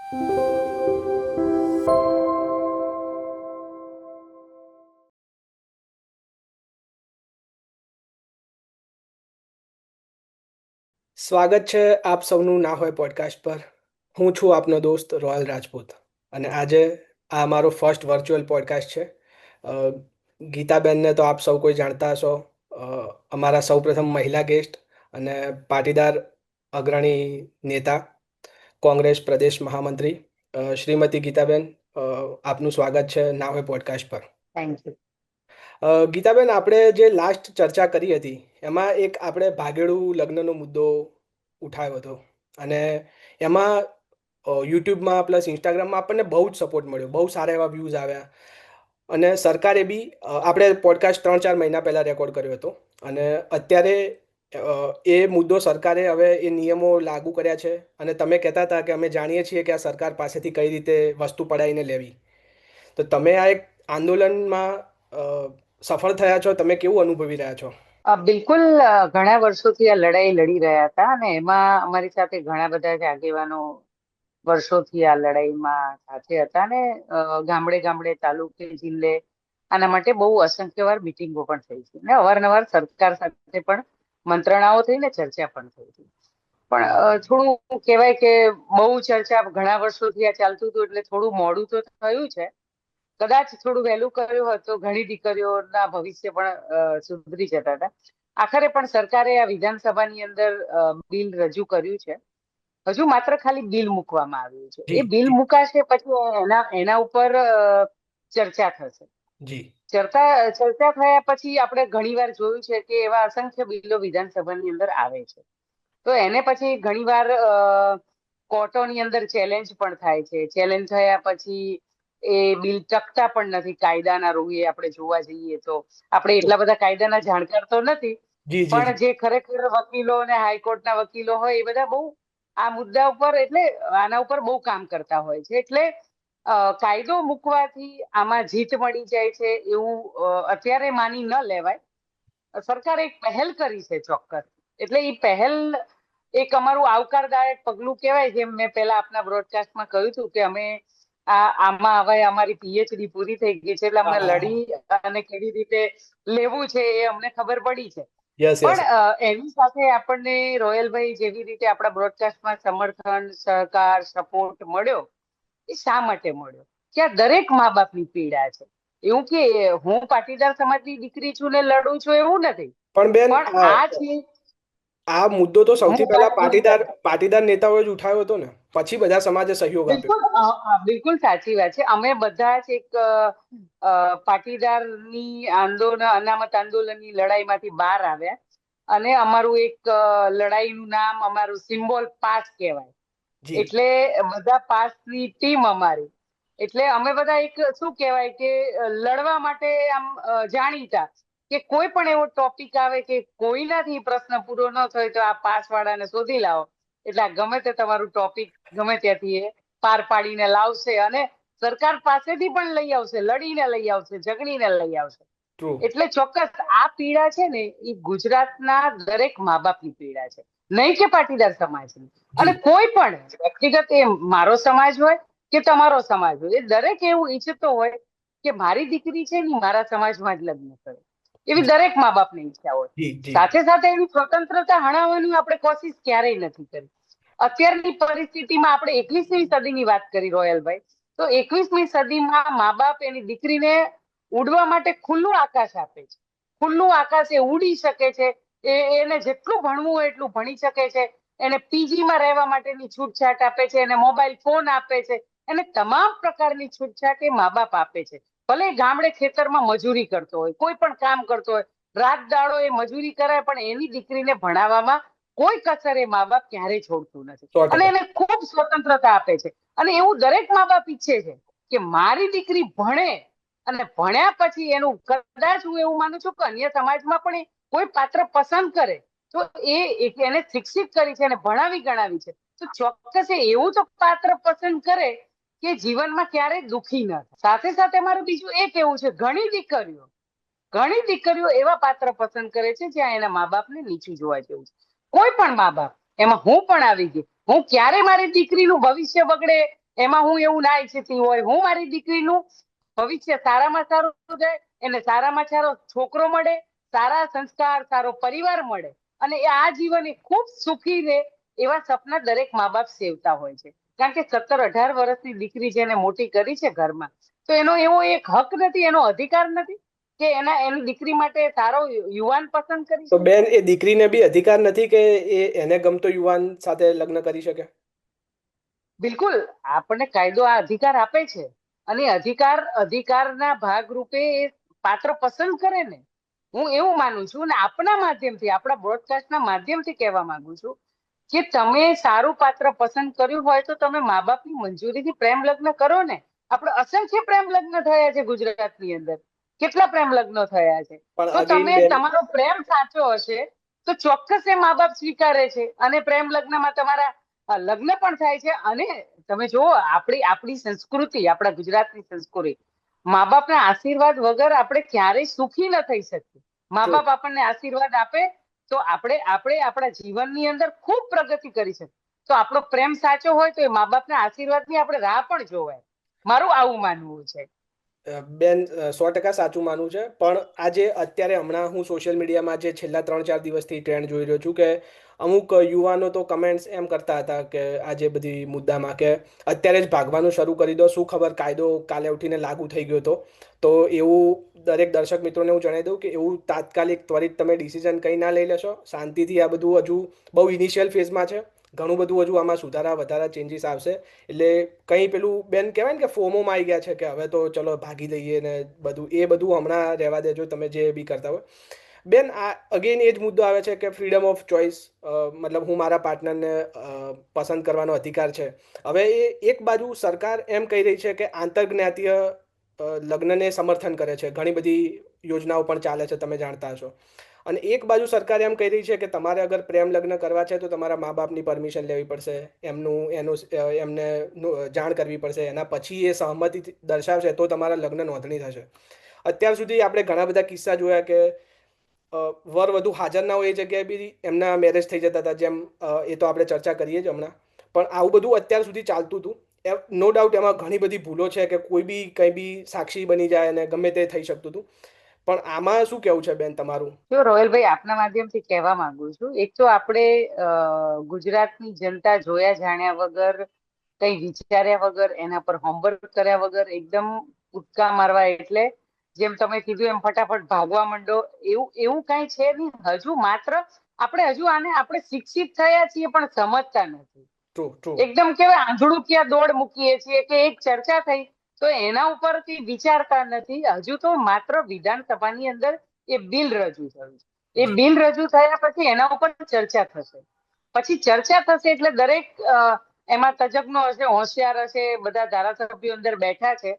સ્વાગત છે આપ સૌનું ના હોય પોડકાસ્ટ પર. હું છું આપનો દોસ્ત રોયલ રાજપૂત અને આજે આ મારો ફર્સ્ટ વર્ચ્યુઅલ પોડકાસ્ટ છે. અ, ગીતાબેનને તો આપ સૌ કોઈ જાણતા હશો, અ, અમારા સૌપ્રથમ મહિલા ગેસ્ટ અને પાટીદાર અગ્રણી નેતા, કોંગ્રેસ પ્રદેશ મહામંત્રી. શ્રીમતી ગીતાબેન, અ, આપનું સ્વાગત છે ના હોય પોડકાસ્ટ પર. Thank you. ગીતાબેન, આપણે જે લાસ્ટ ચર્ચા કરી હતી એમાં એક આપણે ભાગેડુ લગ્નનો મુદ્દો ઉઠાવ્યો હતો અને એમાં યુટ્યુબમાં પ્લસ ઇન્સ્ટાગ્રામમાં આપણને બહુ જ સપોર્ટ મળ્યો, બહુ સારા એવા વ્યૂઝ આવ્યા. અને સરકારે બી આપણે પોડકાસ્ટ 3-4 મહિના પહેલા રેકોર્ડ કર્યો હતો અને અત્યારે એ મુદ્દો સરકારે હવે એ નિયમો લાગુ કર્યા છે અને તમે કહેતા હતા કે અમે જાણીએ છીએ કે આ સરકાર પાસેથી કઈ રીતે વસ્તુ પડાવીને લેવી. તો તમે આ એક આંદોલનમાં અ, સફળ થયા છો, તમે કેવું અનુભવી રહ્યા છો? બિલકુલ. ઘણા વર્ષોથી આ લડાઈ લડી રહ્યા હતા અને એમાં અમારી સાથે ઘણા બધા જ આગેવાનો વર્ષોથી આ લડાઈમાં સાથે હતા ને ગામડે ગામડે, તાલુકે, જિલ્લે આના માટે બહુ અસંખ્ય વાર મિટિંગો પણ થઈ છે ને અવારનવાર સરકાર સાથે પણ મંત્રણાઓ થઈ ને ચર્ચા પણ થઈ હતી. પણ થોડું કહેવાય કે બહુ ચર્ચા ઘણા વર્ષોથી આ ચાલતું હતું એટલે થોડું મોડું તો થયું છે. કદાચ થોડું વહેલું કર્યું હોત તો ઘણી દીકરીઓના ભવિષ્ય પણ સુધરી જતા હતા. આખરે પણ સરકારે આ વિધાનસભાની અંદર બિલ રજૂ કર્યું છે. હજુ માત્ર ખાલી બિલ મૂકવામાં આવ્યું છે. એ જી બિલ જી. મુકાશે પછી એના ઉપર ચર્ચા થશે. જી. ચર્ચા થયા પછી આપણે ઘણીવાર જોયું છે કે એવા અસંખ્ય બિલો વિધાનસભાની અંદર આવે છે. તો એને પછી ઘણીવાર કોર્ટોની અંદર ચેલેન્જ પણ થાય છે. ચેલેન્જ થયા પછી એ બિલ ટકતા પણ નથી કાયદાના રૂએ. આપણે જોવા જઈએ તો આપણે એટલા બધા કાયદાના જાણકાર તો નથી, જી જી જી. પણ જે ખરેખર વકીલો અને હાઈકોર્ટના વકીલો હોય એ બધા બહુ આ મુદ્દા ઉપર એટલે આના ઉપર બહુ કામ કરતા હોય છે. એટલે કાયદો મૂકવાથી આમાં જીત મળી જાય છે એવું અત્યારે માની ન લેવાય. સરકારે એક પહેલ કરી છે ચોક્કસ. એટલે એ પહેલ એક અમારું આવકારદાયક પગલું કહેવાય. જેમ મેં પહેલા આપના બ્રોડકાસ્ટમાં કહ્યું હતું કે અમે આમાં હવે અમારી પીએચડી પૂરી થઈ ગઈ છે એટલે હા અમને હા હા. લડી અને કેવી રીતે લેવું છે એ અમને ખબર પડી છે. Yes yes. પણ એની સાથે આપણને રોયલભાઈ જેવી રીતે આપણા બ્રોડકાસ્ટમાં સમર્થન, સહકાર, સપોર્ટ મળ્યો, એ શા માટે મળ્યો? કે આ દરેક મા બાપની પીડા છે. એવું કે હું પાટીદાર સમાજની દીકરી છું ને લડું છું એવું નથી, પણ બેન, પણ આ છે આ મુદ્દો તો હું સૌથી પહેલા પાટીદાર પાટીદાર નેતાઓએ જ ઉઠાવ્યો હતો ને, પછી બધા સમાજે સહયોગ આપ્યો. બિલકુલ બિલકુલ સાચી વાત છે. અમે બધા જ એક પાટીદારની અનામત આંદોલનની લડાઈમાંથી બહાર આવ્યા અને અમારું એક લડાઈનું નામ, અમારું સિમ્બોલ પાસ કહેવાય. જી. એટલે બધા પાસની ટીમ અમારી. એટલે અમે બધા એક શું કહેવાય કે લડવા માટે આમ જાણીતા કે કોઈ પણ એવો ટોપિક આવે કે કોઈનાથી પ્રશ્ન પૂરો ન થયો તો આ પાસ વાળાને શોધી લાવો એટલે આ ગમે તે તમારું ટોપિક ગમે ત્યાંથી એ પાર પાડીને લાવશે અને સરકાર પાસેથી પણ લઈ આવશે, લડીને લઈ આવશે, ઝઘડીને લઈ આવશે. ટ્રુ. એટલે ચોક્કસ આ પીડા છે ને એ ગુજરાતના દરેક મા બાપની પીડા છે, નહીં કે પાટીદાર સમાજની. અને જી. કોઈ પણ વ્યક્તિગત એ મારો સમાજ હોય કે તમારો સમાજ હોય, એ દરેક એવું ઈચ્છતો હોય કે મારી દીકરી છે ને મારા સમાજમાં જ લગ્ન કરે. એવી દરેક મા બાપની ઈચ્છા હોય. જી જી. સાથે સાથે એની સ્વતંત્રતા હણાવવાની આપણે કોશિશ ક્યારેય નથી કરી. અત્યારની પરિસ્થિતિમાં આપણે 21મી સદીની વાત કરી રોયલભાઈ, તો 21મી સદીમાં મા બાપ એની દીકરીને ઉડવા માટે ખુલ્લું આકાશ આપે છે. ખુલ્લું આકાશ એ ઉડી શકે છે. એને જેટલું ભણવું હોય એટલું ભણી શકે છે. એને પીજીમાં રહેવા માટેની છૂટછાટ આપે છે, એને મોબાઈલ ફોન આપે છે, એને તમામ પ્રકારની છૂટછાટ એ મા બાપ આપે છે. ભલે ગામડે ખેતરમાં મજૂરી કરતો હોય, કોઈ પણ કામ કરતો હોય, રાત દાડો એ મજૂરી કરાય, પણ એની દીકરીને ભણાવવામાં કોઈ કસર એ મા બાપ ક્યારેય છોડતું નથી સો અને ટકા એને ખૂબ સ્વતંત્રતા આપે છે. અને એવું દરેક મા બાપ ઈચ્છે છે કે મારી દીકરી ભણે અને ભણ્યા પછી એનું, કદાચ હું એવું માનું છું કે અન્ય સમાજમાં પણ કોઈ પાત્ર પસંદ કરે તો એને શિક્ષિત કરી છે અને ભણાવી ગણાવી છે તો ચોક્કસ એવું તો પાત્ર પસંદ કરે કે જીવનમાં ક્યારેય દુખી ન થાય. સાથે સાથે મારું બીજું એ કેવું છે, ઘણી દીકરીઓ એવા પાત્ર પસંદ કરે છે જ્યાં એના મા બાપને નીચું જોવા જેવું છે. કોઈ પણ મા બાપ, એમાં હું પણ આવી ગઈ, હું ક્યારે મારી દીકરીનું ભવિષ્ય બગડે એમાં હું એવું ના ઈચ્છતી હોય. હું મારી દીકરીનું ભવિષ્ય સારામાં સારું જાય, એને સારામાં સારો છોકરો મળે, સારા સંસ્કાર, સારો પરિવાર મળે, અને એ આ જીવન એ ખૂબ સુખી રહે, એવા સપના દરેક મા બાપ સેવતા હોય છે. કારણ કે 17-18 વર્ષની દીકરી જેને મોટી કરી છે ઘરમાં, તો એનો એવો એક હક નથી, એનો અધિકાર નથી કે એની દીકરી માટે સારો યુવાન પસંદ કરી તો શકે. બેન, એ દીકરીને બી અધિકાર નથી કે એ એને ગમતો યુવાન સાથે લગ્ન કરી શકે? બિલકુલ, આપણને કાયદો આ અધિકાર આપે છે, અને અધિકારના ભાગરૂપે એ પાત્ર પસંદ કરે ને. હું એવું માનું છું, અને આપણા માધ્યમથી, આપણા બ્રોડકાસ્ટના માધ્યમથી કહેવા માંગુ છું કે તમે સારું પાત્ર પસંદ કર્યું હોય તો તમે મા બાપની મંજૂરીથી પ્રેમ લગ્ન કરો ને. આપણે અસંખ્ય પ્રેમ લગ્ન થયા છે ગુજરાતની અંદર, કેટલા પ્રેમ લગ્નો થયા છે. પણ તો અગેન તમે બેન, તમારો પ્રેમ સાચો હશે તો ચોક્કસ એ મા બાપ સ્વીકારે છે, અને પ્રેમ લગ્નમાં તમારા લગ્ન પણ થાય છે. અને તમે જુઓ, આપણી સંસ્કૃતિ, આપણા ગુજરાતની સંસ્કૃતિ, મા બાપના આશીર્વાદ વગર આપણે ક્યારેય સુખી ન થઈ શકીએ. મા ટ્રુ. બાપ આપણને આશીર્વાદ આપે તો આપણે આપણા જીવનની અંદર ખૂબ પ્રગતિ કરી શકીએ. તો આપણો પ્રેમ સાચો હોય તો એ મા બાપના આશીર્વાદની આપણે રાહ પણ જોવાય. મારું આવું માનવું છે. બેન, 100% સાચું માનવું છે. પણ આજે અત્યારે હમણાં હું સોશિયલ મીડિયામાં જે છેલ્લા 3-4 દિવસથી ટ્રેન્ડ જોઈ રહ્યો છું કે અમુક યુવાનો તો કમેન્ટ્સ એમ કરતા હતા કે આજે બધી મુદ્દામાં કે અત્યારે જ ભાગવાનું શરૂ કરી દો, શું ખબર કાયદો કાલે ઉઠીને લાગુ થઈ ગયો તો એવું દરેક દર્શક મિત્રોને હું જણાવી દઉં કે એવું તાત્કાલિક ત્વરિત તમે ડિસિઝન કંઈ ના લઈ લેશો. શાંતિથી આ બધું હજુ બહુ ઇનિશિયલ ફેઝમાં છે. ઘણું બધું હજુ આમાં સુધારા વધારા ચેન્જીસ આવશે. એટલે કંઈ પેલું બેન કહેવાય ને કે ફોમોમાં આવી ગયા છે કે હવે તો ચલો ભાગી લઈએ ને બધું, એ બધું હમણાં રહેવા દેજો, તમે જે બી કરતા હોય. બેન, આ અગેન એ જ મુદ્દો આવે છે કે ફ્રીડમ ઓફ ચોઇસ, મતલબ હું મારા પાર્ટનરને પસંદ કરવાનો અધિકાર છે. હવે એ એક બાજુ સરકાર એમ કહી રહી છે કે આંતરજ્ઞાતીય લગ્નને સમર્થન કરે છે, ઘણી બધી યોજનાઓ પણ ચાલે છે, તમે જાણતા હશો. અને એક બાજુ સરકાર એમ કહી રહી છે કે તમારે અગર પ્રેમ લગ્ન કરવા છે તો તમારા મા બાપની પરમિશન લેવી પડશે, એમને જાણ કરવી પડશે, એના પછી એ સહમતિ દર્શાવશે તો તમારા લગ્ન નોંધણી થશે. અત્યાર સુધી આપણે ઘણા બધા કિસ્સા જોયા કે વર વધુ હાજર ના હોય એ જગ્યાએ બી એમના મેરેજ થઈ જતા હતા, જેમ એ તો આપણે ચર્ચા કરીએ જ હમણાં. પણ આવું બધું અત્યાર સુધી ચાલતું હતું. નો ડાઉટ એમાં ઘણી બધી ભૂલો છે કે કોઈ બી કંઈ બી સાક્ષી બની જાય અને ગમે તે થઈ શકતું હતું. પણ આમાં શું કેવું છે બેન તમારું? જો રોયલભાઈ, આપના માધ્યમથી કહેવા માંગુ છું, એક તો આપણે ગુજરાતની જનતા જોયા જાણ્યા વગર, કઈ વિચાર્યા વગર, એના પર હોમવર્ક કર્યા વગર એકદમ કૂદકા મારવા એટલે જેમ તમે કીધું એમ ફટાફટ ભાગવા માંડો, એવું એવું કઈ છે નહીં. આપણે શિક્ષિત થયા છીએ પણ સમજતા નથી. True, true. એકદમ કેવાય આંધળું ક્યાં દોડ મૂકીએ છીએ કે એક ચર્ચા થઈ તો એના ઉપરથી વિચારતા નથી. હજુ તો માત્ર વિધાનસભાની અંદર એ બિલ રજૂ થયું છે. એ જી. બિલ રજૂ થયા પછી એના ઉપર ચર્ચા થશે. પછી ચર્ચા થશે એટલે દરેક એમાં તજજ્ઞો હશે, હોશિયાર હશે, બધા ધારાસભ્યો અંદર બેઠા છે.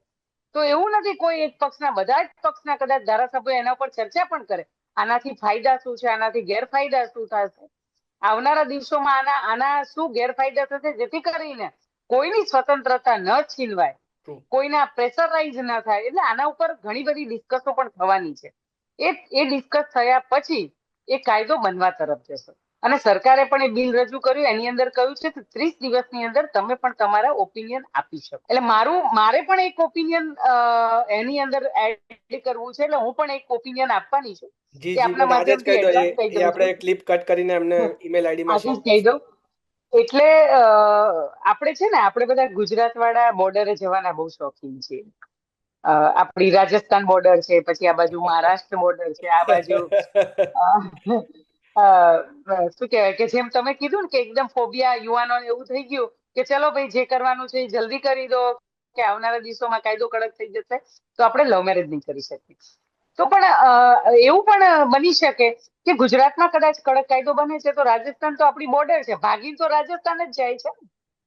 તો એવું નથી કોઈ એક પક્ષના, બધા જ પક્ષના કદાચ ધારાસભ્યો એના ઉપર ચર્ચા પણ કરે. આનાથી ફાયદા શું છે, આનાથી ગેરફાયદા શું થશે, આવનારા દિવસોમાં આના શું ગેરફાયદા થશે, જેથી કરીને કોઈની સ્વતંત્રતા ન છીનવાય, ટ્રુ. કોઈના પ્રેશરાઇઝ ના થાય. એટલે આના ઉપર ઘણી બધી ડિસ્કસો પણ થવાની છે. એ ડિસ્કસ થયા પછી એ કાયદો બનવા તરફ જશે. અને સરકારે પણ એ બિલ રજૂ કર્યું, એની અંદર કહ્યું છે કે 30 દિવસની અંદર તમે પણ તમારા ઓપિનિયન આપી શકો. એટલે મારે પણ એક ઓપિનિયન એની અંદર એડ કરવું છે, એટલે હું પણ એક ઓપિનિયન આપવાની છું. જી, એ જી આપના બેન, આજે જ કહી માધ્યમથી દો. એડવાન્સ કહી એ દઉં આપણે છું. ક્લિપ કટ કરીને એમને ઈમેલ આઈડીમાં આજે શેર જ કહી કરશું. દઉં. એટલે આપણે છે ને, આપણે બધા ગુજરાત વાળા બોર્ડરે જવાના બહુ શોખીન છીએ. આપણી રાજસ્થાન બોર્ડર છે, પછી આ બાજુ મહારાષ્ટ્ર બોર્ડર છે, આ બાજુ શું કહેવાય કે જેમ તમે કીધું ને કે એકદમ ફોબિયા યુવાનોને એવું થઈ ગયું કે ચલો ભાઈ જે કરવાનું છે એ જલ્દી કરી દો કે આવનારા દિવસોમાં કાયદો કડક થઈ જશે તો આપણે લવ મેરેજ નહીં કરી શકીએ. તો પણ એવું પણ બની શકે કે ગુજરાતમાં કદાચ કડક કાયદો બને છે તો રાજસ્થાન તો આપણી બોર્ડર છે, ભાગીને તો રાજસ્થાન જ જાય છે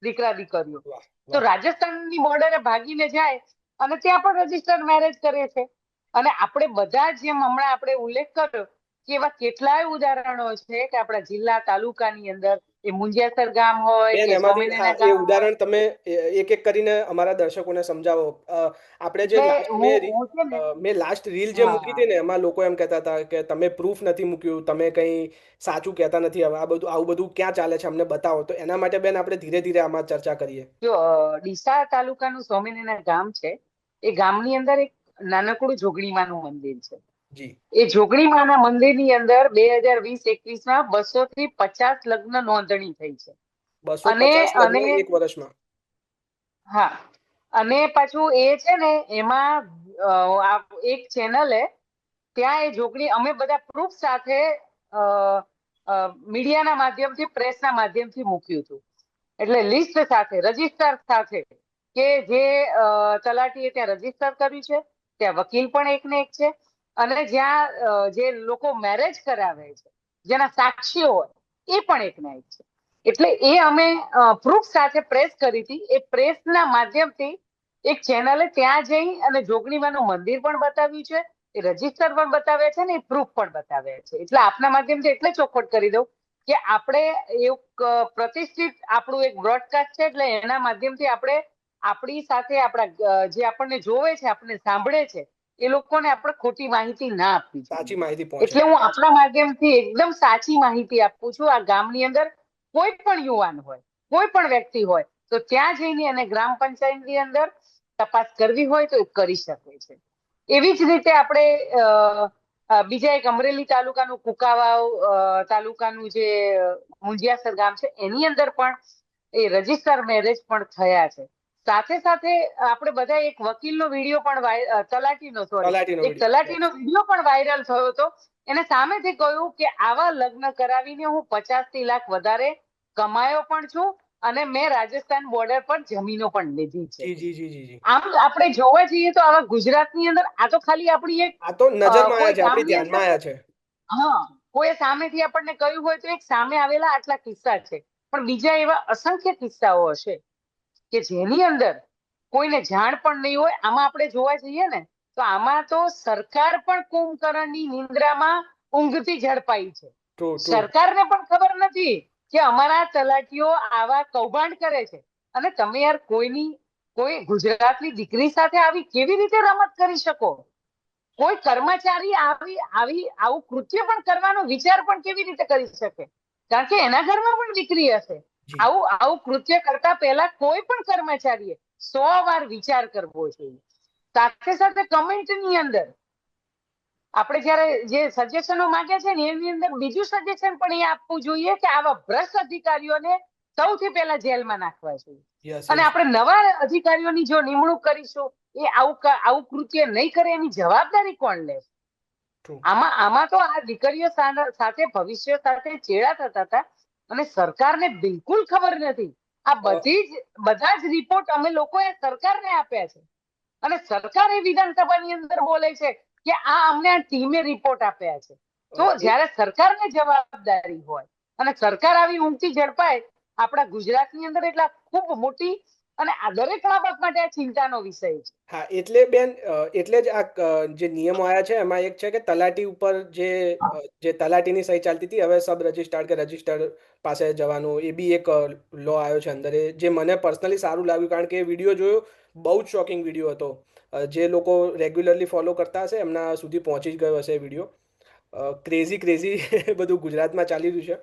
દીકરા દીકરીઓ. વાહ, તો વાહ. રાજસ્થાનની બોર્ડરે ભાગીને જાય અને ત્યાં પણ રજીસ્ટર્ડ મેરેજ કરે છે. અને આપણે બધા જેમ હમણાં આપણે ઉલ્લેખ કર્યો કે એવા કેટલાય ઉદાહરણો છે કે આપણા જિલ્લા તાલુકાની અંદર એ મુંજિયાસર ગામ હોય બેન કે એમાંથી હા સ્વામિનારાયણ એ ગામ હોય. ઉદાહરણ તમે એક એક કરીને અમારા દર્શકોને સમજાવો. આપણે જે એટલે લાસ્ટ હું છે ને, મેં લાસ્ટ રીલ જે મૂકી હા હતી ને એમાં લોકો એમ કહેતા હતા કે તમે પ્રૂફ નથી મૂક્યું, તમે કંઈ સાચું કહેતા નથી, હવે આ બધું આવું બધું ક્યાં ચાલે છે અમને બતાવો. તો એના માટે બેન આપણે ધીરે ધીરે આમાં ચર્ચા કરીએ. જો ડીસા તાલુકાનું સ્વામિનારાયણ ગામ છે, એ ગામની અંદર એક નાનકડું જોગણીમાનું મંદિર છે. જી. એ જોગણીમાના મંદિરની અંદર 2020-21માં 200 થી 50 લગ્ન નોંધણી થઈ છે. 250 લગ્ન અને એક વર્ષમાં? હા, અને પાછું એ છે ને એમાં એક ચેનલે ત્યાં એ જોગણી અમે બધા પ્રૂફ સાથે મીડિયાના માધ્યમથી, પ્રેસના માધ્યમથી મૂક્યું હતું. એટલે લિસ્ટ સાથે, રજીસ્ટર સાથે, કે જે તલાટીએ ત્યાં રજીસ્ટર કર્યું છે, ત્યાં વકીલ પણ એક ને એક છે, અને જ્યાં જે લોકો મેરેજ કરાવે છે, જેના સાક્ષીઓ હોય એ પણ એક ના એક છે. એટલે એ અમે પ્રૂફ સાથે પ્રેસ કરી હતી. એ પ્રેસના માધ્યમથી એક ચેનલે ત્યાં જઈ અને જોગણીમાનું મંદિર પણ બતાવ્યું છે, એ રજીસ્ટર પણ બતાવ્યા છે ને એ પ્રૂફ પણ બતાવ્યા છે. એટલે આપના માધ્યમથી એટલે ચોખવટ કરી દઉં કે આપણે એક પ્રતિષ્ઠિત આપણું એક બ્રોડકાસ્ટ છે, એટલે એના માધ્યમથી આપણે આપણી સાથે આપણા જે આપણને જોવે છે, આપણને સાંભળે છે, એ લોકોને આપણે ખોટી માહિતી ના આપવી સાચી જોઈએ. માહિતી પહોંચે. એટલે હું આપણા માધ્યમથી એકદમ સાચી માહિતી આપું છું. આ ગામની અંદર કોઈ પણ યુવાન હોય, કોઈ પણ વ્યક્તિ હોય, તો ત્યાં જઈને અને ગ્રામ પંચાયતની અંદર તપાસ કરવી હોય તો એ કરી શકે છે. એવી જ રીતે આપણે બીજા એક અમરેલી તાલુકાનું કુકાવાવ તાલુકાનું જે મુંજિયાસર ગામ છે, એની અંદર પણ એ રજીસ્ટર મેરેજ પણ થયા છે. સાથે સાથે આપણે બધા એક વકીલનો વિડીયો પણ તલાટીનો સોરી તલાટીનો એક વિડીયો. તલાટીનો વિડીયો પણ વાયરલ થયો હતો. એને સામેથી કહ્યું કે આવા લગ્ન કરાવીને હું 50 લાખ વધારે કમાયો પણ છું, અને મેં રાજસ્થાન બોર્ડર પર જમીનો પણ લીધી છે. જી જી જી જી જી. આમ આપણે જોવા જઈએ તો આવા ગુજરાતની અંદર આ તો ખાલી આપણી એક આ તો નજરમાં કોઈ આવ્યા છે, આપણી ગામની ધ્યાનમાં અંદર, આવ્યા છે. હા, કોઈ સામેથી આપણને કહ્યું હોય તો એક સામે આવેલા આટલા કિસ્સા છે, પણ બીજા એવા અસંખ્ય કિસ્સાઓ હશે કે જેની અંદર કોઈને જાણ પણ નહીં હોય. આમાં આપણે જોવા જઈએ ને તો આમાં તો સરકાર પણ કુંભકર્ણની નિંદ્રામાં ઊંઘતી ઝડપાઈ છે. True true. સરકારને પણ ખબર નથી કે અમારા તલાટીઓ આવા કૌભાંડ કરે છે. અને તમે યાર કોઈ ગુજરાતની દીકરી સાથે આવી કેવી રીતે રમત કરી શકો? કોઈ કર્મચારી આવું કૃત્ય પણ કરવાનો વિચાર પણ કેવી રીતે કરી શકે? કારણ કે એના ઘરમાં પણ દીકરી હશે. જી. આવું કૃત્ય કરતા પહેલા કોઈ પણ કર્મચારીએ 100 વાર વિચાર કરવો જોઈએ. સાથે સાથે કમેન્ટની અંદર આપણે જયારે જે સજેશનો માંગે છે ને એની અંદર બીજું સજેશન પણ એ આપવું જોઈએ કે આવા ભ્રષ્ટ અધિકારીઓને સૌથી પહેલા જેલમાં નાખવા જોઈએ. યસ અને યસ. આપણે નવા અધિકારીઓની જો નિમણૂક કરીશું, એ આવું કૃત્ય નહીં કરે એની જવાબદારી કોણ લે? ટ્રુ. આમાં તો આ દીકરીઓ સાથે ભવિષ્ય સાથે ચેડા થતા હતા, અને સરકારને બિલકુલ ખબર નથી. આ બધા જ રિપોર્ટ અમે લોકોએ સરકારને આપ્યા છે, અને સરકાર એ વિધાનસભાની અંદર બોલે છે કે અમને આ ટીમે રિપોર્ટ આપ્યા છે. તો જયારે સરકારને જવાબદારી હોય અને સરકાર આવી ઊંઘતી ઝડપાય આપણા ગુજરાતની અંદર, એટલે ખૂબ મોટી અને આ દરેક બાબત માટે આ ચિંતાનો વિષય છે. હા એટલે બેન એટલે જ આ જે નિયમો આવ્યા છે એમાં એક છે કે તલાટી ઉપર જે તલાટીની સહી ચાલતી હતી, હવે સબ રજિસ્ટ્રાર કે રજિસ્ટર પાસે જવાનું, એ બી એક લો આવ્યો છે અંદર, જે મને પર્સનલી સારું લાગ્યું. કારણ કે એ વિડીયો જોયો, બહુ જ શોકિંગ વિડીયો હતો. જે લોકો રેગ્યુલરલી ફોલો કરતા હશે એમના સુધી પહોંચી જ ગયો હશે એ વિડીયો. ક્રેઝી ક્રેઝી બધું ગુજરાતમાં ચાલી રહ્યું છે.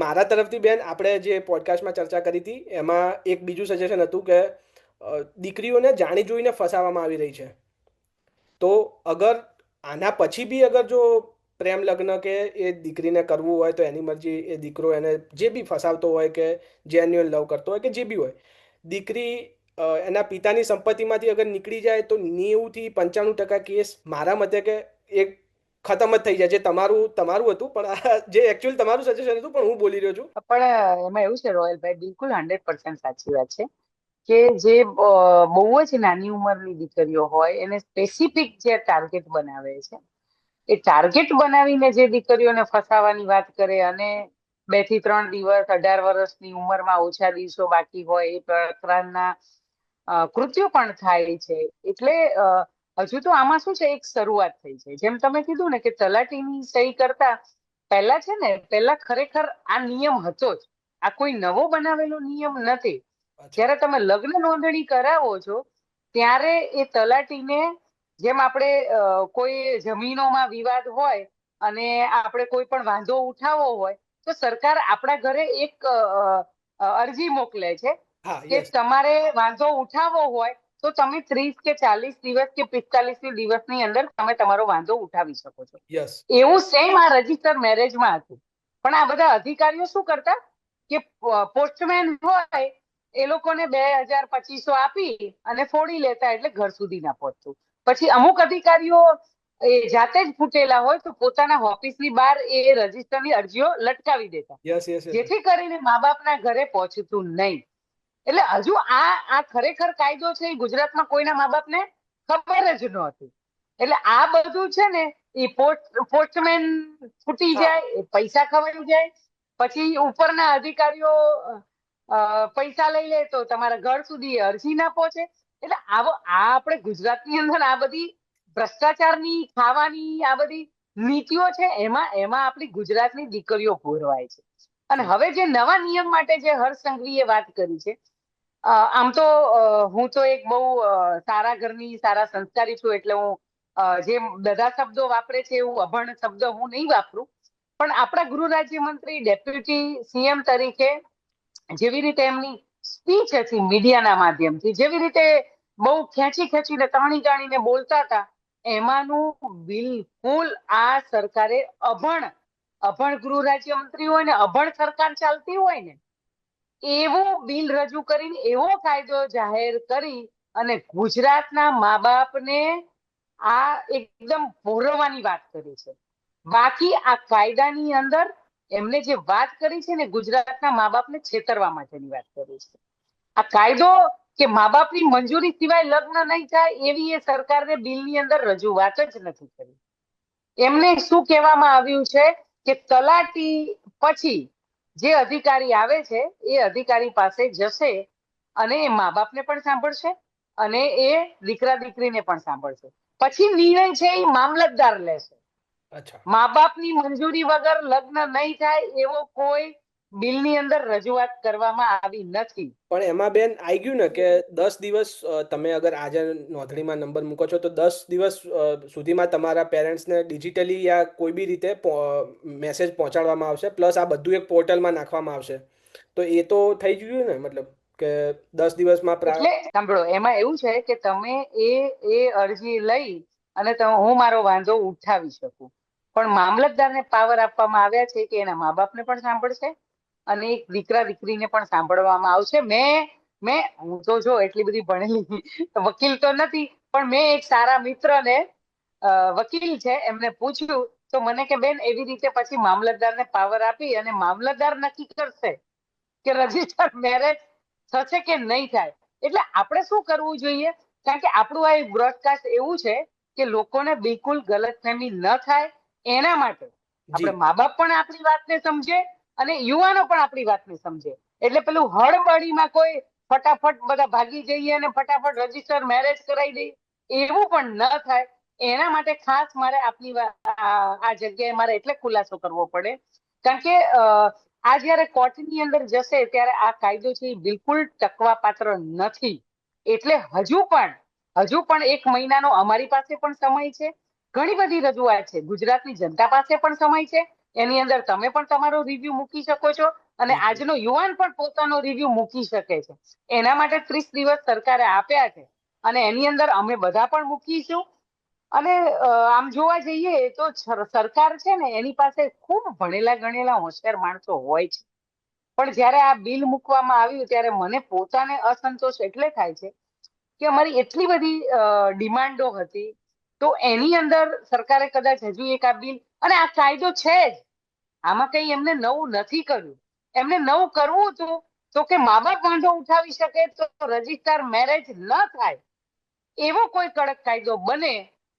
મારા તરફથી બેન આપણે જે પોડકાસ્ટમાં ચર્ચા કરી હતી એમાં એક બીજું સજેશન હતું કે દીકરીઓને જાણી જોઈને ફસાવવામાં આવી રહી છે. તો અગર આના પછી બી અગર જો પ્રેમ લગ્ન કે એ દીકરીને કરવું હોય તો એની મરજી, એ દીકરો એને જે બી ફસાવતો હોય કે જેન્યુઅલ લવ કરતો હોય કે જે બી હોય, દીકરી એના પિતાની સંપત્તિમાંથી અગર નીકળી જાય તો 90 થી 95% કેસ મારા મતે કે એક ખતમ જ થઈ જાય. જે તમારું હતું, પણ જે એકચ્યુઅલ તમારું સજેશન હતું, પણ હું બોલી રહ્યો છું. પણ એમાં એવું છે રોયલભાઈ, બિલકુલ 100% સાચી વાત છે કે જે બહુ જ નાની ઉંમરની દીકરીઓ હોય એને સ્પેસિફિક જે ટાર્ગેટ બનાવે છે, એ ટાર્ગેટ બનાવીને જે દીકરીઓને ફસાવાની વાત કરે, અને 2 થી 3 દિવસ, 18 વર્ષની ઉંમરમાં ઓછા દિવસો બાકી હોય એ પ્રકારના કૃત્યો પણ થાય છે. એટલે હજુ તો આમાં શું છે, એક શરૂઆત થઈ છે. જેમ તમે કીધું ને કે તલાટીની સહી કરતા પહેલા છે ને, પહેલા ખરેખર આ નિયમ હતો જ. આ કોઈ નવો બનાવેલો નિયમ નથી. અચ્છા. જ્યારે તમે લગ્ન નોંધણી કરાવો છો ત્યારે એ તલાટીને, જેમ આપણે કોઈ જમીનોમાં વિવાદ હોય અને આપણે કોઈ પણ વાંધો ઉઠાવવો હોય તો સરકાર આપણા ઘરે એક અરજી મોકલે છે હા, કે યસ. તમારે વાંધો ઉઠાવવો હોય તો તમે 30 કે 40 દિવસ કે 45 દિવસની અંદર તમે તમારો વાંધો ઉઠાવી શકો છો. યસ. એવું સેમ આ રજીસ્ટર મેરેજમાં હતું. પણ આ બધા અધિકારીઓ શું કરતા કે પોસ્ટમેન હોય એ લોકોને 2000-2500 આપી અને ફોડી લેતા, એટલે ઘર સુધી ના પહોંચતું. પછી અમુક અધિકારીઓ એ જાતે જ ફૂટેલા હોય તો પોતાના ઓફિસની બહાર એ રજીસ્ટરની અરજીઓ લટકાવી દેતા, યસ. યસ. યસ. જેથી કરીને મા બાપના ઘરે પહોંચતું નહીં. એટલે હજુ આ ખરેખર કાયદો છે એ ગુજરાતમાં કોઈના મા બાપને ખબર જ નહોતી. એટલે આ બધું છે ને એ પોસ્ટમેન ફૂટી હા. જાય, પૈસા ખવાઈ જાય, પછી ઉપરના અધિકારીઓ પૈસા લઈ લે તો તમારા ઘર સુધી અરજી ના પહોંચે. એટલે આ આપણે ગુજરાતની અંદર આ બધી ભ્રષ્ટાચારની, ખાવાની આ બધી નીતિઓ છે, એમાં એમાં આપણી ગુજરાતની દીકરીઓ ભોરવાય છે. અને જી. હવે જે નવા નિયમ માટે જે હર્ષ સંઘવીએ વાત કરી છે, આમ તો હું તો એક બહુ સારા ઘરની, સારા સંસ્કારી છું, એટલે હું જે બધા શબ્દો વાપરે છે એવું અભણ શબ્દ હું નહીં વાપરું. પણ આપણા ગૃહ રાજ્યમંત્રી ડેપ્યુટી સીએમ તરીકે જેવી રીતે એમની સ્પીચ હતી મીડિયાના માધ્યમથી, જેવી રીતે બહુ ખેંચીને તાણીને બોલતા હતા, એમાંનું બિલકુલ આ સરકારે અભણ ગૃહ રાજ્યમંત્રી હોય ને, અભણ સરકાર ચાલતી હોય ને એવું બિલ રજૂ કરીને, એવો કાયદો જાહેર કરી અને ગુજરાતના મા બાપને આ એકદમ ભોરવવાની વાત કરી છે. બાકી આ કાયદાની અંદર એમને જે વાત કરી છે ને, ગુજરાતના મા બાપને છેતરવા માટેની વાત કરી છે. આ કાયદો કે મા બાપની મંજૂરી સિવાય લગ્ન નહીં થાય એવી એ સરકારને બિલની અંદર રજૂઆત જ નથી કરી. એમને શું કહેવામાં આવ્યું છે કે તલાટી પછી જે અધિકારી આવે છે એ અધિકારી પાસે જશે અને એ મા બાપને પણ સાંભળશે અને એ દીકરા દીકરીને પણ સાંભળશે. પછી નિર્ણય છે એ મામલતદાર લેશે. અચ્છા. મા બાપની મંજૂરી વગર લગ્ન નહીં થાય એવો કોઈ બિલની અંદર રજૂઆત કરવામાં આવી નથી. પણ એમાં બેન આવી ગયું ને કે 10 દિવસ તમે અગર આજે નોંધણીમાં નંબર મૂકો છો તો 10 દિવસ સુધીમાં તમારા પેરેન્ટ્સને ડિજિટલી યા કોઈ બી રીતે મેસેજ પહોંચાડવામાં આવશે, પ્લસ આ બધું એક પોર્ટલમાં નાખવામાં આવશે. તો એ તો થઈ ગયું ને, મતલબ કે 10 દિવસમાં એટલે સાંભળો, એમાં એવું છે કે તમે એ અરજી લઈ અને હું મારો વાંધો ઉઠાવી શકું, પણ મામલતદારને પાવર આપવામાં આવ્યા છે કે એના મા બાપને પણ સાંભળશે અને એક દીકરા દીકરીને પણ સાંભળવામાં આવશે. હું તો જો એટલી બધી ભણેલી વકીલ તો નથી, પણ મેં એક સારા મિત્રને વકીલ છે એમને પૂછ્યું તો મને કે બેન એવી રીતે પછી મામલતદારને પાવર આપી અને મામલતદાર નક્કી કરશે કે રજીસ્ટર મેરેજ થશે કે નહીં થાય. એટલે આપણે શું કરવું જોઈએ, કારણ કે આપણું આ બ્રોડકાસ્ટ એવું છે કે લોકોને બિલકુલ ગલતફહેમી ન થાય એના માટે આપણે જી. મા બાપ પણ આપણી વાતને સમજે અને યુવાનો પણ આપણી વાતને સમજે. એટલે પેલું હળબળીમાં કોઈ ફટાફટ બધા ભાગી જઈએ અને ફટાફટ રજીસ્ટર મેરેજ કરાવી દઈએ એવું પણ ન થાય. એના માટે ખાસ મારે આપની આ જગ્યાએ મારે એટલે ખુલાસો કરવો પડે, કારણ કે આ જયારે કોર્ટની અંદર જશે ત્યારે આ કાયદો છે એ બિલકુલ ટકવા પાત્ર નથી. એટલે હજુ પણ 1 મહિનાનો અમારી પાસે પણ સમય છે. ઘણી બધી રજૂઆત છે, ગુજરાતની જનતા પાસે પણ સમય છે. એની અંદર તમે પણ તમારો રિવ્યુ મૂકી શકો છો અને બિલકુલ. આજનો યુવાન પણ પોતાનો રિવ્યુ મૂકી શકે છે. એના માટે 30 દિવસ સરકારે આપ્યા છે અને એની અંદર અમે બધા પણ મૂકીશું. અને આમ જોવા જઈએ તો સરકાર છે ને એની પાસે ખૂબ ભણેલા ગણેલા હોશિયાર માણસો હોય છે, પણ જયારે આ બિલ મૂકવામાં આવ્યું ત્યારે મને પોતાને અસંતોષ એટલે થાય છે કે અમારી એટલી બધી ડિમાન્ડો હતી, તો એની અંદર સરકારે કદાચ હજુ એક આ બિલ, અને આ કાયદો છે જ, આમાં કઈ એમને નવું નથી કર્યું. એમને નવું કરવું હતું તો કે મા બાપ વાંધો ઉઠાવી શકે તો રજીસ્ટર મેરેજ ન થાય એવો કોઈ કડક કાયદો બને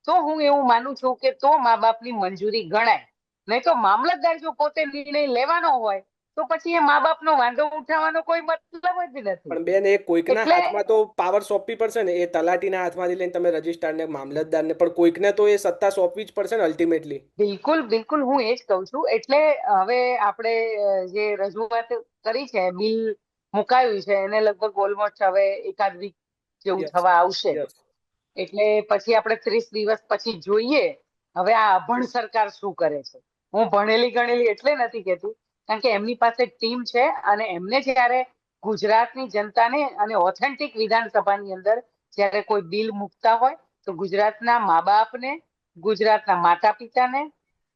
તો હું એવું માનું છું કે તો મા બાપની મંજૂરી ગણાય. નહીં તો મામલતદાર જો પોતે નિર્ણય લેવાનો હોય તો પછી એ મા બાપનો વાંધો ઉઠાવવાનો કોઈ મતલબ જ નથી. પણ બેન, એ કોઈકના એટલે હાથમાં તો પાવર સોંપવી પડશે ને. એ તલાટીના હાથમાંથી લઈને તમે રજિસ્ટ્રારને, મામલતદારને, પણ કોઈકને તો એ સત્તા સોંપવી જ પડશે ને અલ્ટિમેટલી. બિલકુલ બિલકુલ, હું એ જ કહું છું. એટલે હવે આપણે જે રજૂઆત કરી છે, બિલ મુકાયું છે, એને લગભગ ઓલમોસ્ટ હવે એકાદ વીક જેવું યસ, થવા આવશે. યસ. એટલે પછી આપણે 30 દિવસ પછી જોઈએ હવે આ અભણ સરકાર શું કરે છે. હું ભણેલી ગણેલી એટલે નથી કહેતી, કારણ કે એમની પાસે ટીમ છે, અને એમને જયારે ગુજરાતની જનતાને અને ઓથેન્ટિક વિધાનસભાની અંદર જયારે કોઈ બિલ મુકતા હોય તો ગુજરાતના મા બાપને, ગુજરાતના માતા પિતાને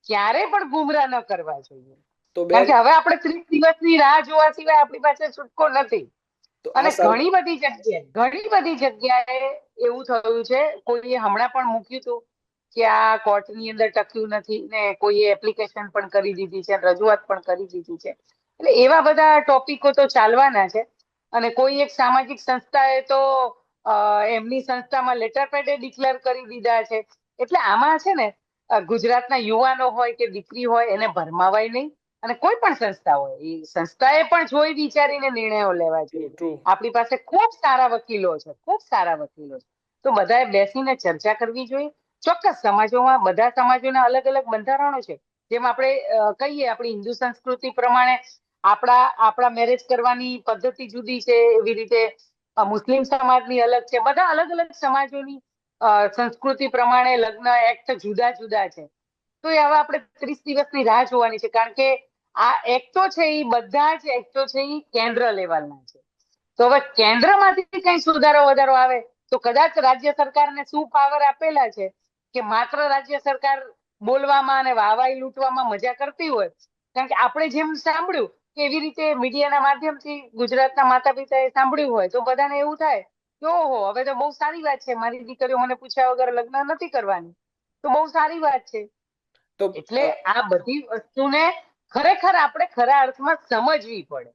ક્યારે પણ ગુમરાહ ન કરવા જોઈએ. તો કારણ બેન, કે હવે આપણે 30 દિવસની રાહ જોવા સિવાય આપણી પાસે છૂટકો નથી. તો આ અને ઘણી બધી જગ્યાએ એવું થયું છે. કોઈએ હમણાં પણ મૂક્યું હતું કે આ કોર્ટની અંદર ટક્યું નથી, ને કોઈએ એપ્લિકેશન પણ કરી દીધી છે, રજૂઆત પણ કરી દીધી છે. એટલે એવા બધા ટોપિકો તો ચાલવાના છે. અને કોઈ એક સામાજિક સંસ્થાએ તો એમની સંસ્થામાં લેટર પેડે ડિક્લેર કરી દીધા છે. એટલે આમાં છે ને, ગુજરાતના યુવાનો હોય કે દીકરી હોય એને ભરમાવાય નહીં. અને કોઈ પણ સંસ્થા હોય એ સંસ્થાએ પણ જોઈ વિચારીને નિર્ણયો લેવા ટ્રુ, જોઈએ. ટ્રુ. આપણી પાસે ખૂબ સારા વકીલો છે, ખૂબ સારા વકીલો છે. તો બધાએ બેસીને ચર્ચા કરવી જોઈએ. ચોક્કસ સમાજોમાં, બધા સમાજોના અલગ અલગ બંધારણો છે. જેમ આપણે કહીએ આપણી હિન્દુ સંસ્કૃતિ પ્રમાણે આપણા મેરેજ કરવાની પદ્ધતિ જુદી છે, એવી રીતે મુસ્લિમ સમાજની અલગ છે. બધા અલગ અલગ સમાજોની સંસ્કૃતિ પ્રમાણે લગ્ન એક્ટ જુદા જુદા છે. તો એ હવે આપણે 30 દિવસની રાહ જોવાની છે, કારણ કે આ એક્ટો છે એ બધા જ એક્ટો છે એ કેન્દ્ર લેવલના છે. તો હવે કેન્દ્રમાંથી કઈ સુધારો વધારો આવે તો કદાચ રાજ્ય સરકારને શું પાવર આપેલા છે કે માત્ર રાજ્ય સરકાર બોલવામાં અને વાહવાઈ લૂંટવામાં મજા કરતી હોય. કારણ કે આપણે જેમ સાંભળ્યું કે એવી રીતે મીડિયાના માધ્યમથી ગુજરાતના માતા પિતાએ સાંભળ્યું હોય તો બધાને એવું થાય કે ઓહો, હવે તો બહુ સારી વાત છે, મારી દીકરીઓ મને પૂછ્યા વગર લગ્ન નથી કરવાની, તો બહુ સારી વાત છે. તો એટલે આ બધી વસ્તુને ખરેખર આપણે ખરા અર્થમાં સમજવી પડે.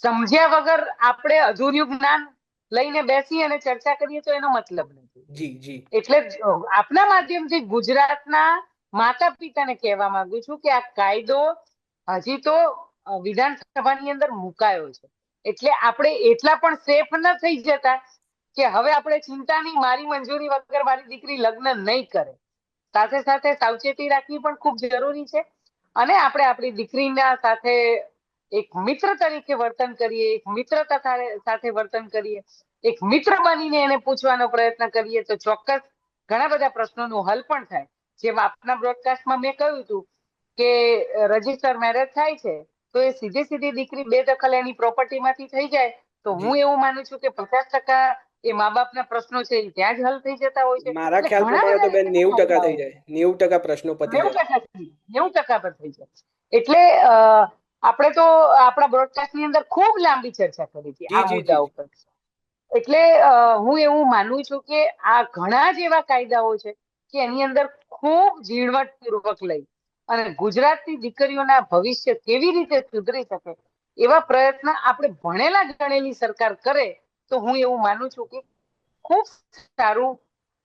સમજ્યા વગર આપણે અધૂર્યું જ્ઞાન લઈને બેસી અને ચર્ચા કરીએ તો એનો મતલબ નથી. જી, જી. એટલે આપના માધ્યમથી ગુજરાતના માતા પિતાને કહેવા માંગુ છું કે આ કાયદો હજી તો વિધાનસભાની અંદર મુકાયો છે. એટલે આપણે એટલા પણ સેફ ન થઈ જતા કે હવે આપણે ચિંતા નહીં, મારી મંજૂરી વગર મારી દીકરી લગ્ન નહીં કરે. સાથે સાથે સાવચેતી રાખવી પણ ખૂબ જરૂરી છે. અને આપણે આપણી દીકરીના સાથે એક મિત્ર તરીકે વર્તન કરીએ, એક મિત્રતા સાથે વર્તન કરીએ, એક મિત્ર બનીને એને પૂછવાનો પ્રયત્ન કરીએ તો ચોક્કસ ઘણા બધા પ્રશ્નોનું હલ પણ થાય. જેમ આપના બ્રોડકાસ્ટમાં મેં કહ્યું હતું કે રજીસ્ટર મેરેજ થાય છે તો એ સીધી દીકરી બેદખલ એની પ્રોપર્ટીમાંથી થઈ જાય તો જી. હું એવું માનું છું કે 50% એ મા બાપના પ્રશ્નો છે એ ત્યાં જ હલ થઈ જતા હોય છે. મારા એટલે ખ્યાલ ઘણા પ્રમાણે બધા તો બેન રીતે 90% ફાયદાઓ થઈ જાય. 90% પ્રશ્નો પતી નેવું જાય. ટકા 90% પર થઈ જાય. એટલે આપણે તો આપણા બ્રોડકાસ્ટની અંદર ખૂબ લાંબી ચર્ચા કરી હતી જી, આ જી, જી, મુદ્દા જી. ઉપર. એટલે હું એવું માનું છું કે આ ઘણા જ એવા કાયદાઓ છે કે એની અંદર ખૂબ ઝીણવટપૂર્વક લઈ અને ગુજરાતની દીકરીઓના ભવિષ્ય કેવી રીતે સુધરી શકે એવા પ્રયત્ન આપણે ભણેલા ગણેલી સરકાર કરે તો હું એવું માનું છું કે ખૂબ સારું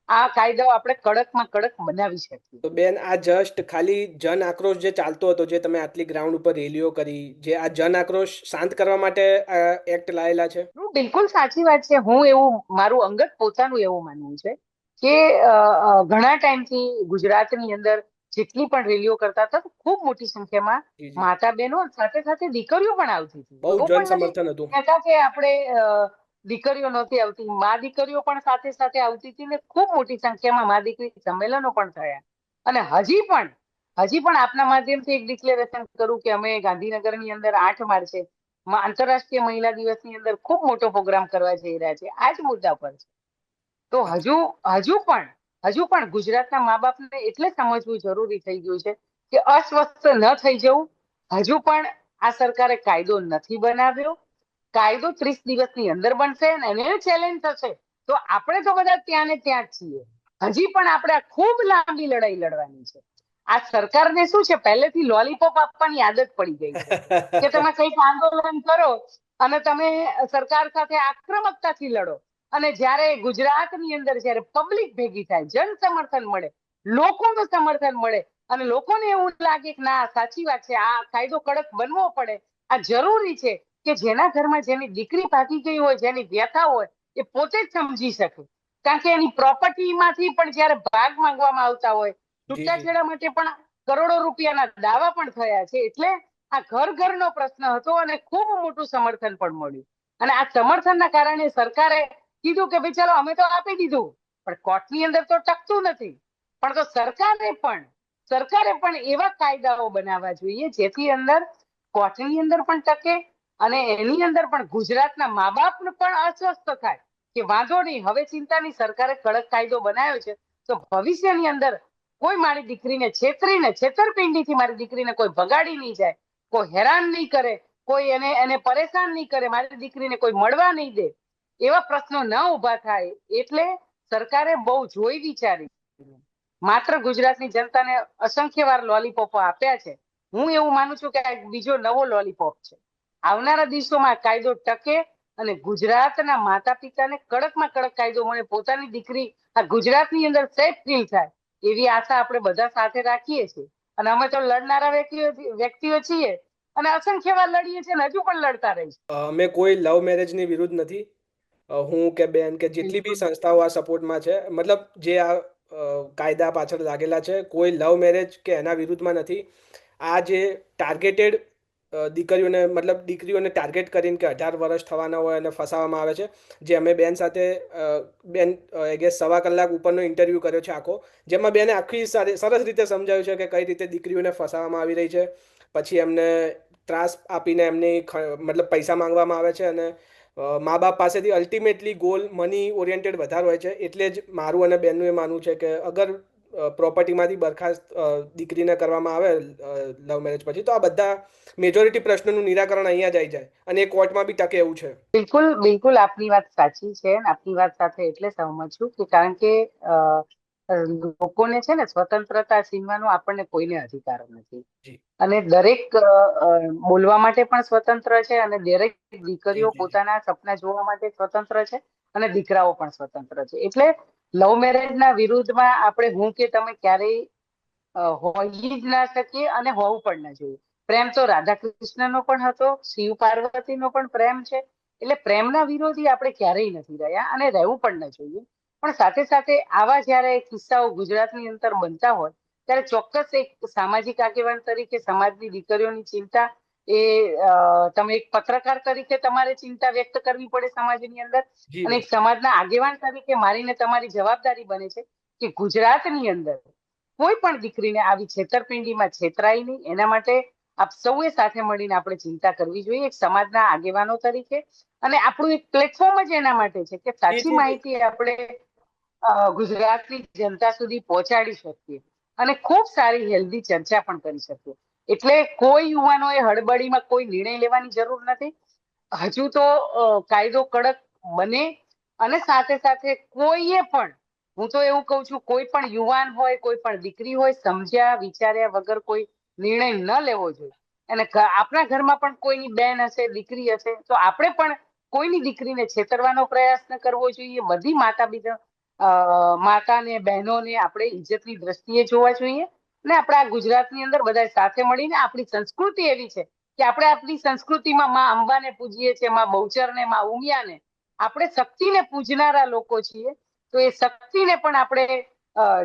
આ કાયદાઓ આપણે કડકમાં કડક બનાવી શકીએ. તો બેન, આ જસ્ટ ખાલી જન આક્રોશ જે ચાલતો હતો, જે તમે આટલી ગ્રાઉન્ડ ઉપર રેલીઓ કરી, જે આ જન આક્રોશ શાંત કરવા માટે આ એક્ટ લાયેલા છે? બિલકુલ સાચી વાત છે. હું એવું મારું અંગત પોતાનું એવું માનવું છે કે ઘણા ટાઈમથી ગુજરાતની અંદર જેટલી પણ રેલીઓ કરતા હતા ખૂબ મોટી સંખ્યામાં જી, જી. માતા બહેનો સાથે સાથે દીકરીઓ પણ આવતી હતી. બહુ એવું જન પણ નથી સમર્થન હતું. કહેતા કે આપણે દીકરીઓ નહોતી આવતી, મા દીકરીઓ પણ સાથે સાથે આવતી હતી ને ખૂબ મોટી સંખ્યામાં મા દીકરી સંમેલનો પણ થયા. અને હજી પણ આપના માધ્યમથી એક ડિક્લેરેશન કરું કે અમે ગાંધીનગરની અંદર 8 માર્ચે આંતરરાષ્ટ્રીય મહિલા દિવસની અંદર ખૂબ મોટો પ્રોગ્રામ કરવા જઈ રહ્યા છે આ જ મુદ્દા પર છે. તો હજુ પણ ગુજરાતના મા બાપને એટલે સમજવું જરૂરી થઈ ગયું છે કે અસ્વસ્થ ન થઈ જવું. હજુ પણ આ સરકારે કાયદો નથી બનાવ્યો. કાયદો 30 દિવસની અંદર બનશે અને એને ચેલેન્જ થશે તો આપણે તો બધા ત્યાં ને ત્યાં જ છીએ. હજી પણ આપણે ખૂબ લાંબી લડાઈ લડવાની છે. આ સરકારને શું છે પહેલેથી લોલીપોપ આપવાની આદત પડી ગઈ છે કે તમે કંઈક આંદોલન કરો અને તમે સરકાર સાથે આક્રમકતાથી લડો અને જ્યારે ગુજરાતની અંદર જ્યારે પબ્લિક ભેગી થાય, જન સમર્થન મળે, લોકોનું સમર્થન મળે અને લોકોને એવું લાગે કે ના સાચી વાત છે, આ કાયદો કડક બનવો પડે, આ જરૂરી છે કે જેના ઘરમાં જેની દીકરી ભાગી ગઈ હોય, જેની વ્યથા હોય, એ પોતે જ સમજી શકે. કારણ કે એની પ્રોપર્ટીમાંથી પણ જયારે ભાગ માંગવામાં આવતા હોય, જી જી છૂટાછેડા માટે પણ કરોડો રૂપિયાના દાવા પણ થયા છે. એટલે આ ઘર ઘરનો પ્રશ્ન હતો અને ખૂબ મોટું સમર્થન પણ મળ્યું. અને આ સમર્થનના કારણે સરકારે કીધું કે ભાઈ ચાલો અમે તો આપી દીધું, પણ કોર્ટની અંદર તો ટકતું નથી. પણ તો સરકારે પણ એવા કાયદાઓ બનાવવા જોઈએ જેથી અંદર કોર્ટની અંદર પણ ટકે અને એની અંદર પણ ગુજરાતના મા બાપ પણ અસ્વસ્થ થાય કે વાંધો નહીં, હવે ચિંતાની, સરકારે કડક કાયદો બનાવ્યો છે તો ભવિષ્યની અંદર કોઈ મારી દીકરીને છેતરપિંડીથી મારી દીકરીને કોઈ ભગાડી નહીં જાય, કોઈ હેરાન નહીં કરે, કોઈ એને પરેશાન નહીં કરે, મારી દીકરીને કોઈ મળવા નહીં દે, એવા પ્રશ્નો ન ઉભા થાય. એટલે સરકારે બહુ જોઈ વિચારી માત્ર ગુજરાતની જનતાને અસંખ્ય વાર લોલીપોપો આપ્યા છે. હું એવું માનું છું કે આ બીજો નવો લોલીપોપ છે. આવનારા દિવસોમાં કાયદો ટકે અને ગુજરાતના માતા પિતાને કડકમાં કડક કાયદો મળે, પોતાની દીકરી આ ગુજરાતની અંદર સેફ ફીલ થાય, એવી આશા આપણે બધા સાથે રાખીએ છીએ. અને અમે તો લડનારા વ્યક્તિઓ છીએ અને અસંખ્ય વાર લડીએ છીએ અને હજુ પણ લડતા રહીશું. અમે કોઈ લવ મેરેજની વિરુદ્ધ નથી. હું કે બેન કે જેટલી બી બિલકુલ સંસ્થાઓ આ સપોર્ટમાં છે, મતલબ જે આ કાયદા પાછળ લાગેલા છે, કોઈ લવ મેરેજ કે એના વિરુદ્ધમાં નથી. આ જે ટાર્ગેટેડ દીકરીઓને, મતલબ દીકરીઓને ટાર્ગેટ કરીને કે 18 વર્ષ થવાના હોય અને ફસાવવામાં આવે છે. જે અમે બેન સાથે બેન આઈ ગેસ 1.25 કલાક ઉપરનો ઇન્ટરવ્યૂ કર્યો છે આખો, જેમાં બેને આખી સરસ રીતે સમજાવ્યું છે કે કઈ રીતે દીકરીઓને ફસાવવામાં આવી રહી છે. પછી એમને ત્રાસ આપીને એમની મતલબ પૈસા માંગવામાં આવે છે. અને મા બાપ પાસેથી અલ્ટિમેટલી ગોલ મની ઓરિએન્ટેડ વધારે હોય છે. એટલે જ મારું અને બેનનું એ માનવું છે કે અગર પ્રોપર્ટીમાંથી બરખાસ્ત દીકરીને કરવામાં આવે લવ મેરેજ પછી, તો આ બધા મેજોરિટી પ્રશ્નોનું નિરાકરણ અહીંયા જ આવી જાય અને એ કોર્ટમાં બી ટકે એવું છે. બિલકુલ બિલકુલ આપની વાત સાચી છે. આપની વાત સાથે એટલે સહમત છું કે કારણ કે લોકોને છે ને સ્વતંત્રતા છીનવાનો આપણને કોઈને અધિકાર નથી. જી અને દરેક બોલવા માટે પણ સ્વતંત્ર છે અને દરેક જી દીકરીઓ જી જી પોતાના સપના જોવા માટે સ્વતંત્ર છે અને દીકરાઓ પણ સ્વતંત્ર છે. એટલે લવ મેરેજના વિરુદ્ધમાં આપણે હું કે તમે ક્યારેય હોઈ જ ના શકીએ અને હોવું પણ ના જોઈએ. પ્રેમ તો રાધા કૃષ્ણનો પણ હતો, શિવ પાર્વતીનો પણ પ્રેમ છે. એટલે પ્રેમના વિરોધી આપણે ક્યારેય નથી રહ્યા અને રહેવું પણ ન જોઈએ. પણ સાથે સાથે આવા જયારે કિસ્સાઓ ગુજરાતની અંદર બનતા હોય ત્યારે ચોક્કસ એક સામાજિક આગેવાન તરીકે સમાજની દીકરીઓની ચિંતા એ તમે એક પત્રકાર તરીકે તમારે ચિંતા વ્યક્ત કરવી પડે સમાજની અંદર. જી અને બેન. એક સમાજના આગેવાન તરીકે મારીને તમારી જવાબદારી બને છે કે ગુજરાતની અંદર કોઈ પણ દીકરીને આવી છેતરપિંડીમાં છેતરાય નહીં, એના માટે આપ સૌએ સાથે મળીને આપણે ચિંતા કરવી જોઈએ એક સમાજના આગેવાનો તરીકે. અને આપણું એક પ્લેટફોર્મ જ એના માટે છે કે જી સાચી જી જી માહિતી આપણે ગુજરાતની જનતા સુધી પહોંચાડી શકીએ અને ખૂબ સારી હેલ્ધી ચર્ચા પણ કરી શકીએ. એટલે કોઈ યુવાનોએ હળબડીમાં કોઈ નિર્ણય લેવાની જરૂર નથી. હજુ તો કાયદો કડક બને અને સાથે સાથે કોઈએ પણ, હું તો એવું કઉ છું, કોઈ પણ યુવાન હોય, કોઈ પણ દીકરી હોય, સમજ્યા વિચાર્યા વગર કોઈ નિર્ણય ન લેવો જોઈએ. અને આપણા ઘરમાં પણ કોઈની બેન હશે, દીકરી હશે, તો આપણે પણ કોઈની દીકરીને છેતરવાનો પ્રયાસ ન કરવો જોઈએ. બધી માતા ને બહેનોને આપણે ઇજ્જતની દ્રષ્ટિએ જોવા જોઈએ. ને આપણે આ ગુજરાતની અંદર બધા સાથે મળીને, આપણી સંસ્કૃતિ એવી છે કે આપણે આપણી સંસ્કૃતિમાં માં અંબાને પૂજીએ છીએ, માં બહુચરને, માં ઉમિયાને. આપણે શક્તિને પૂજનારા લોકો છીએ. તો એ શક્તિને પણ આપણે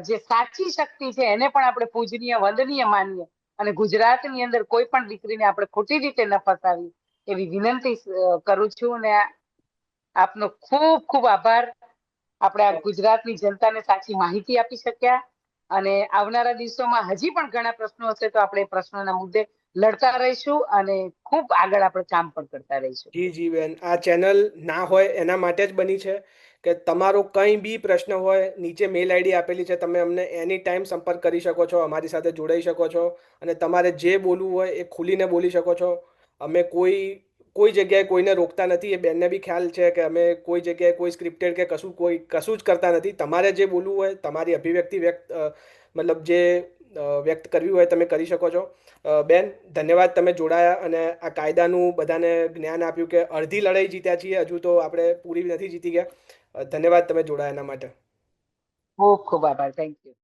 જે સાચી શક્તિ છે એને પણ આપણે પૂજનીય વંદનીય માનીએ અને ગુજરાતની અંદર કોઈ પણ દીકરીને આપણે ખોટી રીતે ન ફસાવી એવી વિનંતી કરું છું. અને આપનો ખૂબ ખૂબ આભાર. આપણે આ ગુજરાતની જનતાને સાચી માહિતી આપી શક્યા અને આવનારા દિવસોમાં હજી પણ ઘણા પ્રશ્નો હશે તો આપણે એ પ્રશ્નોના મુદ્દે લડતા રહીશું અને ખૂબ આગળ આપણે કામ પણ કરતા રહીશું. જી જી બેન, આ ચેનલ ના હોય એના માટે જ બની છે કે તમારો કંઈ બી પ્રશ્ન હોય, નીચે મેલ આઈડી આપેલી છે, તમે અમને એની ટાઈમ સંપર્ક કરી શકો છો, અમારી સાથે જોડાઈ શકો છો અને તમારે જે બોલવું હોય એ ખુલીને બોલી શકો છો. અમે કોઈ જગ્યાએ કોઈને રોકતા નથી. એ બેનને બી ખ્યાલ છે કે અમે કોઈ જગ્યાએ કોઈ સ્ક્રિપ્ટેડ કે કશું જ કરતા નથી. તમારે જે બોલવું હોય, તમારી અભિવ્યક્તિ મતલબ જે વ્યક્ત કરવી હોય તમે કરી શકો છો. બેન, ધન્યવાદ તમે જોડાયા અને આ કાયદાનું બધાને જ્ઞાન આપ્યું કે અડધી લડાઈ જીત્યા છીએ, હજુ તો આપણે પૂરી નથી જીતી ગયા. ધન્યવાદ તમે જોડાયા એના માટે. ખૂબ ખૂબ આભાર. Thank you.